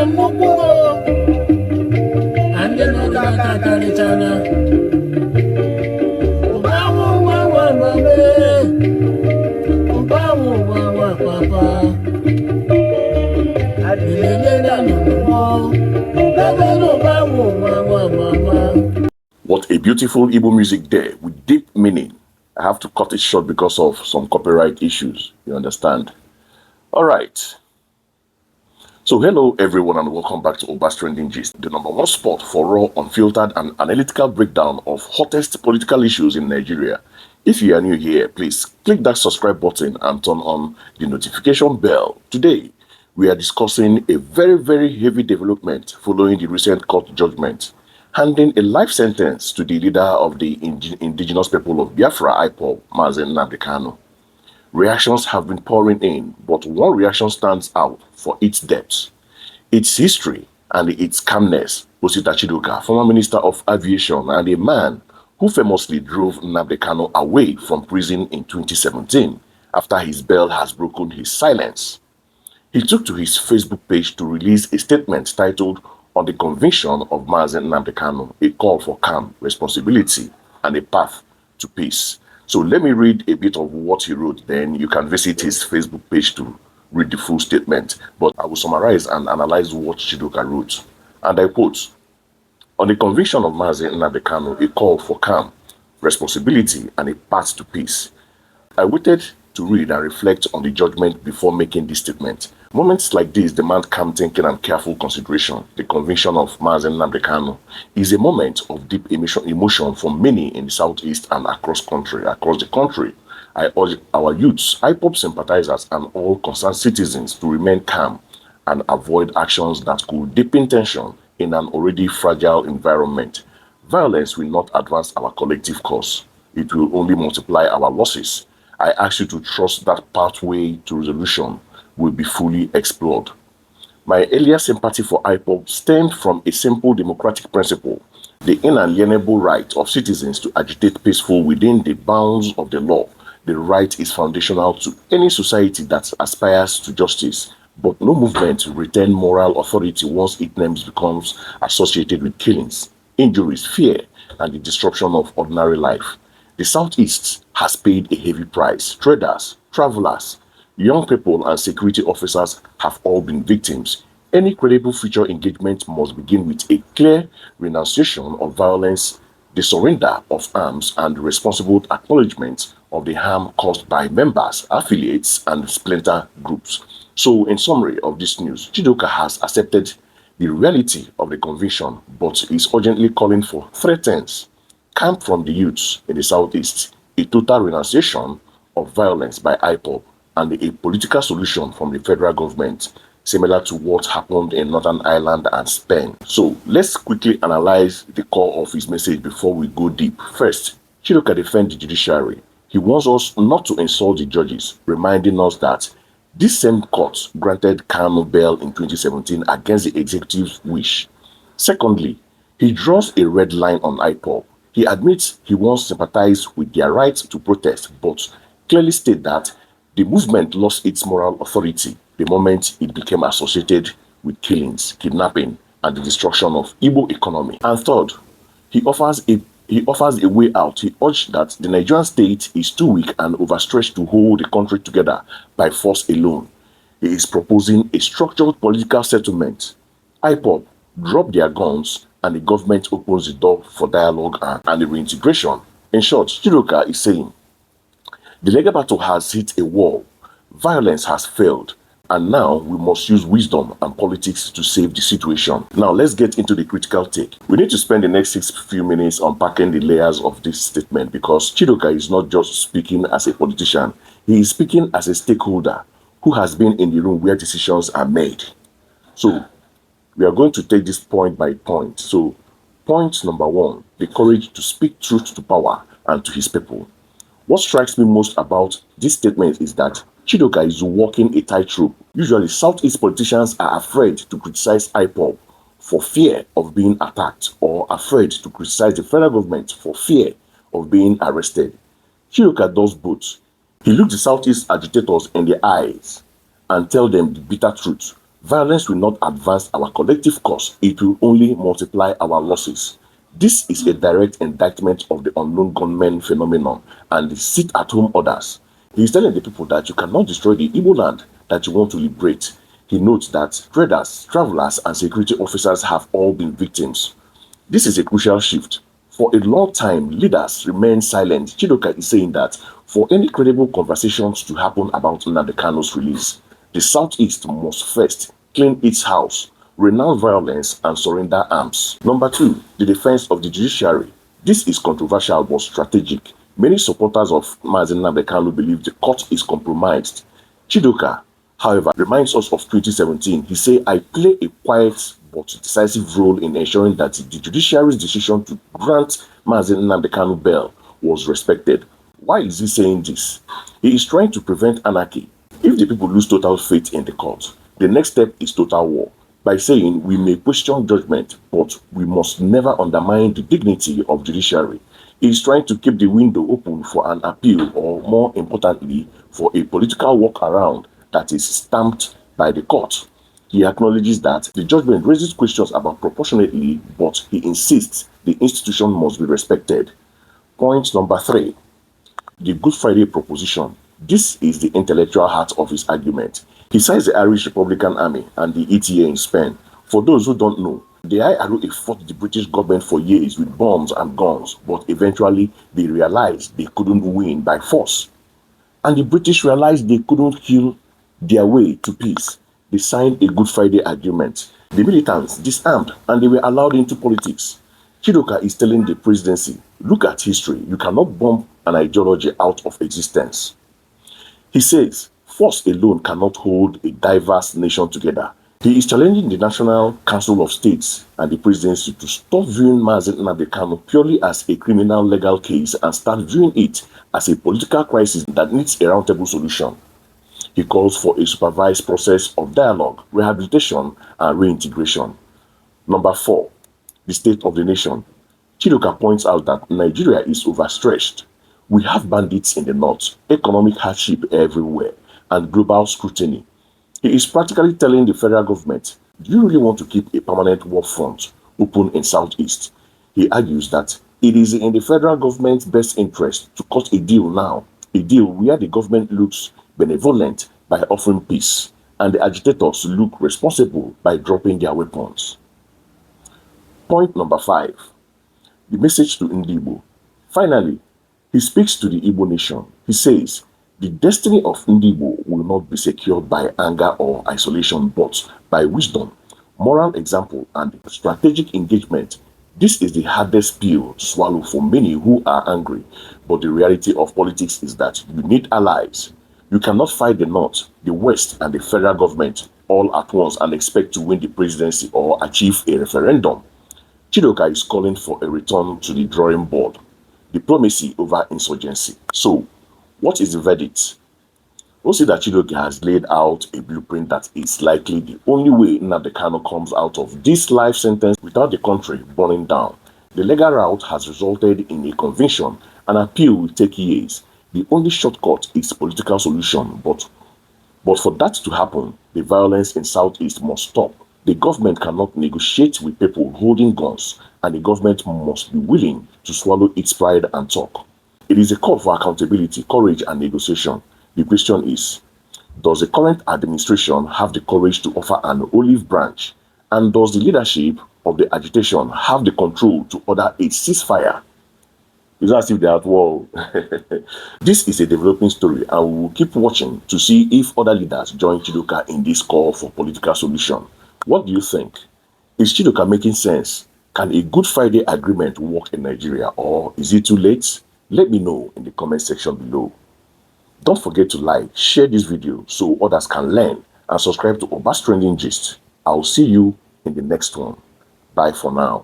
What a beautiful Igbo music there with deep meaning. I have to cut it short because of some copyright issues, you understand? All right. So hello everyone and welcome back to Oba's Trending Gist, the #1 spot for raw, unfiltered and analytical breakdown of hottest political issues in Nigeria. If you are new here, please click that subscribe button and turn on the notification bell. Today, we are discussing a very heavy development following the recent court judgment, handing a life sentence to the leader of the indigenous people of Biafra, Ipob, Nnamdi Kanu. Reactions have been pouring in, but one reaction stands out for its depth, its history, and its calmness. Osita Chidoka'S, former Minister of Aviation and a man who famously drove Nnamdi Kanu away from prison in 2017 after his bail has broken his silence. He took to his Facebook page to release a statement titled "On the Conviction of Nnamdi Kanu, a call for calm, responsibility, and a path to peace." So let me read a bit of what he wrote, then you can visit his Facebook page to read the full statement. But I will summarize and analyze what Chidoka'S wrote. And I quote, "On the conviction of Nnamdi Kanu, a call for calm, responsibility, and a path to peace." I waited to read and reflect on the judgment before making this statement. Moments like this demand calm thinking and careful consideration. The conviction of Nnamdi Kanu is a moment of deep emotion for many in the southeast and across the country. I urge our youths, Ipob sympathizers, and all concerned citizens to remain calm and avoid actions that could deepen tension in an already fragile environment. Violence will not advance our collective cause. It will only multiply our losses. I ask you to trust that pathway to resolution will be fully explored. My earlier sympathy for Ipob stemmed from a simple democratic principle: the inalienable right of citizens to agitate peacefully within the bounds of the law. The right is foundational to any society that aspires to justice, but no movement will retain moral authority once its name becomes associated with killings, injuries, fear, and the disruption of ordinary life. The Southeast has paid a heavy price. Traders, travelers, young people, and security officers have all been victims. Any credible future engagement must begin with a clear renunciation of violence, the surrender of arms, and responsible acknowledgement of the harm caused by members, affiliates, and splinter groups. So, in summary of this news, Chidoka'S has accepted the reality of the conviction, but is urgently calling for 3 things: calm from the youths in the Southeast, a total renunciation of violence by Ipob, and a political solution from the federal government, similar to what happened in Northern Ireland and Spain. So let's quickly analyze the core of his message before we go deep. First, Chidoka'S defends the judiciary. He wants us not to insult the judges, reminding us that this same court granted Kanu bail in 2017 against the executive's wish. Secondly, he draws a red line on Ipob. He admits he once sympathized with their right to protest, but clearly states that the movement lost its moral authority the moment it became associated with killings, kidnapping, and the destruction of Igbo economy. And third, he offers a way out. He urged that the Nigerian state is too weak and overstretched to hold the country together by force alone. He is proposing a structured political settlement. Ipob drop their guns and the government opens the door for dialogue and the reintegration. In short, Chidoka'S is saying, the legal battle has hit a wall, violence has failed, and now we must use wisdom and politics to save the situation. Now let's get into the critical take. We need to spend the next few minutes unpacking the layers of this statement, because Chidoka'S is not just speaking as a politician, he is speaking as a stakeholder who has been in the room where decisions are made. So we are going to take this point by point. So point number 1, the courage to speak truth to power and to his people. What strikes me most about this statement is that Chidoka'S is walking a tightrope. Usually, Southeast politicians are afraid to criticize Ipob for fear of being attacked, or afraid to criticize the federal government for fear of being arrested. Chidoka'S does both. He looks the Southeast agitators in the eyes and tells them the bitter truth. Violence will not advance our collective cause, it will only multiply our losses. This is a direct indictment of the unknown gunmen phenomenon and the sit-at-home orders. He is telling the people that you cannot destroy the Igbo land that you want to liberate. He notes that traders, travelers, and security officers have all been victims. This is a crucial shift. For a long time, leaders remain silent. Chidoka is saying that for any credible conversations to happen about Nnamdi Kanu's release, the Southeast must first clean its house, renounce violence, and surrender arms. Number 2, the defense of the judiciary. This is controversial but strategic. Many supporters of Mazi Nnamdi Kanu believe the court is compromised. Chidoka, however, reminds us of 2017. He said, I play a quiet but decisive role in ensuring that the judiciary's decision to grant Mazi Nnamdi Kanu bail was respected. Why is he saying this? He is trying to prevent anarchy. If the people lose total faith in the court, the next step is total war. By saying we may question judgment, but we must never undermine the dignity of judiciary. He is trying to keep the window open for an appeal, or more importantly, for a political workaround that is stamped by the court. He acknowledges that the judgment raises questions about proportionality, but he insists the institution must be respected. Point number 3, the Good Friday proposition. This is the intellectual heart of his argument. He cites the Irish Republican Army and the ETA in Spain. For those who don't know, the IRA fought the British government for years with bombs and guns, but eventually they realized they couldn't win by force. And the British realized they couldn't kill their way to peace. They signed a Good Friday agreement. The militants disarmed and they were allowed into politics. Chidoka is telling the presidency, look at history, you cannot bomb an ideology out of existence. He says, force alone cannot hold a diverse nation together. He is challenging the National Council of States and the presidency to stop viewing Mazi Nnamdi Kanu purely as a criminal legal case and start viewing it as a political crisis that needs a roundtable solution. He calls for a supervised process of dialogue, rehabilitation, and reintegration. Number 4, the state of the nation. Chidoka points out that Nigeria is overstretched. We have bandits in the north, economic hardship everywhere, and global scrutiny. He is practically telling the federal government, do you really want to keep a permanent war front open in Southeast? He argues that it is in the federal government's best interest to cut a deal now, a deal where the government looks benevolent by offering peace, and the agitators look responsible by dropping their weapons. Point number 5, the message to Igbo. Finally, he speaks to the Igbo nation. He says, the destiny of Igbo will not be secured by anger or isolation, but by wisdom, moral example, and strategic engagement. This is the hardest pill to swallow for many who are angry, but the reality of politics is that you need allies. You cannot fight the North, the West, and the federal government all at once and expect to win the presidency or achieve a referendum. Chidoka is calling for a return to the drawing board. Diplomacy over insurgency. So, what is the verdict? We'll see that Chidoka has laid out a blueprint that is likely the only way Nnamdi Kanu comes out of this life sentence without the country burning down. The legal route has resulted in a conviction. An appeal will take years. The only shortcut is political solution, but for that to happen, the violence in Southeast must stop. The government cannot negotiate with people holding guns, and the government must be willing to swallow its pride and talk. It is a call for accountability, courage, and negotiation. The question is, does the current administration have the courage to offer an olive branch? And does the leadership of the agitation have the control to order a ceasefire? It's as if they are at war. This is a developing story, and we will keep watching to see if other leaders join Chidoka in this call for political solution. What do you think? Is Chidoka making sense? Can a Good Friday agreement work in Nigeria, or is it too late? Let me know in the comment section below. Don't forget to like, share this video so others can learn, and subscribe to Obas Trending Gist. I'll see you in the next one. Bye for now.